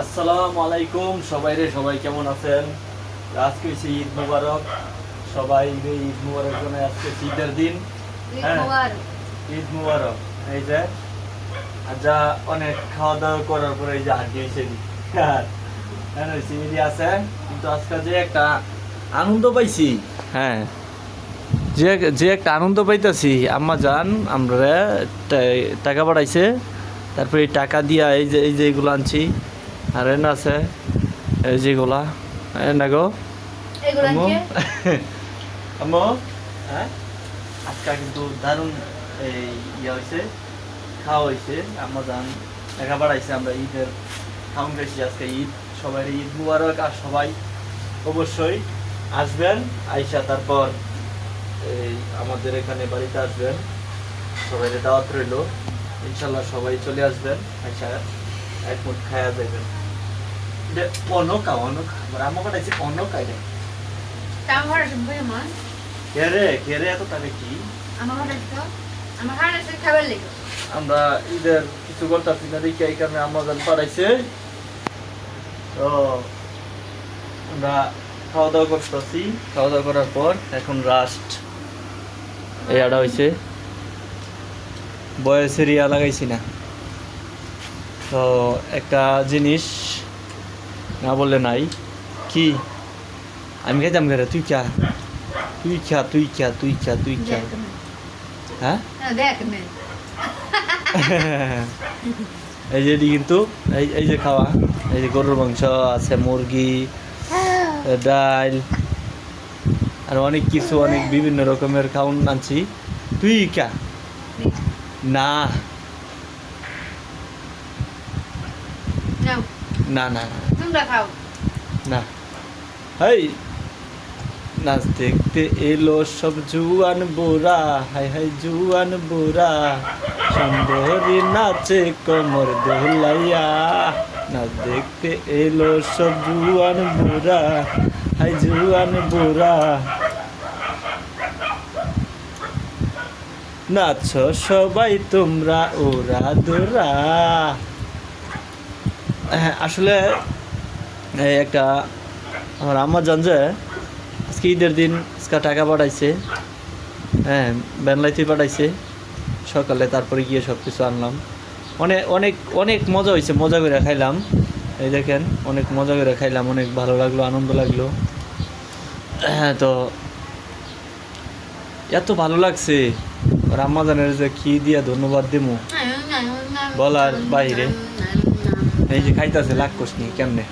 আসসালামু আলাইকুম সবাই কেমন আছেন? আজকে হচ্ছে ঈদ মুবারক। সবাই ঈদ মুবারক জানাই। আজকে ঈদের দিন। হ্যাঁ, ঈদ মুবারক। এই যে যা অনেক খাওয়া দাওয়া করার পরে এই যে হাঁটি হয়েছে আছে, কিন্তু আজকে যে একটা আনন্দ পাইছি। হ্যাঁ, যে যে একটা আনন্দ পাইতেছি, আম্মা জান আমরা টাকা পাঠাইছে। তারপরে এই টাকা দিয়া এই যে এগুলো আনছি। আর এনে আছে এই যেগুলা না গো আম্মু আম্মু। হ্যাঁ, আজকে কিন্তু দারুণ এই হয়েছে, খাওয়া হয়েছে। আম্মা জান টাকা পাঠাইছে, আমরা ঈদের খাওয়ান খাইছি। আজকে ঈদ, সবাই ঈদ মুবারক। আর সবাই অবশ্যই আসবেন, আইসা তারপর এই আমাদের এখানে বাড়িতে আসবেন। সবাই দাওয়াত রইল, ইনশাল্লাহ সবাই চলে আসবেন, আইসা এক মুঠ খায়া যাবেন। অনকা রামা পাঠাইছে অনকা রে কেরে এত তাহলে কি আমরা ঈদের কিছু করতেছি না দেখি, এই কারণে আমাজন পাঠাইছে। তো আমরা খাওয়া দাওয়া করতেছি। খাওয়া দাওয়া করার পর এখন রাস্ট এই আডা হয়েছে, বয়সের ইয়া লাগাইছি না। তো একটা জিনিস না বললে নাই কি, আমি খাইতাম ঘরে, তুই খা তুই খা তুই খা তুই খা তুই খা। হ্যাঁ এই যে কিন্তু এই যে খাওয়া, এই যে গরুর মাংস আছে, মুরগি, ডাল আর অনেক কিছু, অনেক বিভিন্ন রকমের খাওয়ান আনছি। তুই খা না না না না। হাই, নাচ দেখতে এলো সব জুয়ান বোরা, হাই হাই জুয়ান বোরা, সুন্দরী নাচে কোমর দোলাইয়া। নাচ দেখতে এলো সব জুয়ান বোরা, হাই জুয়ান বোরা, নাচো সবাই তোমরা ওরা দোরা। হ্যাঁ, আসলে একটা আমার আম্মা জান যে আজকে ঈদের দিন আজকে টাকা পাঠাইছে। হ্যাঁ, ব্যানলাইতে পাঠাইছে সকালে, তারপরে গিয়ে সব কিছু আনলাম। অনেক অনেক অনেক মজা হয়েছে, মজা করে খাইলাম। এই দেখেন, অনেক মজা করে খাইলাম, অনেক ভালো লাগলো, আনন্দ লাগলো। হ্যাঁ, তো এত ভালো লাগছে। আর আম্মা জানের যে কি দিয়া ধন্যবাদ দেবো বলার বাইরে। এই যে খাইতেছে লাগ করছি কেমনে।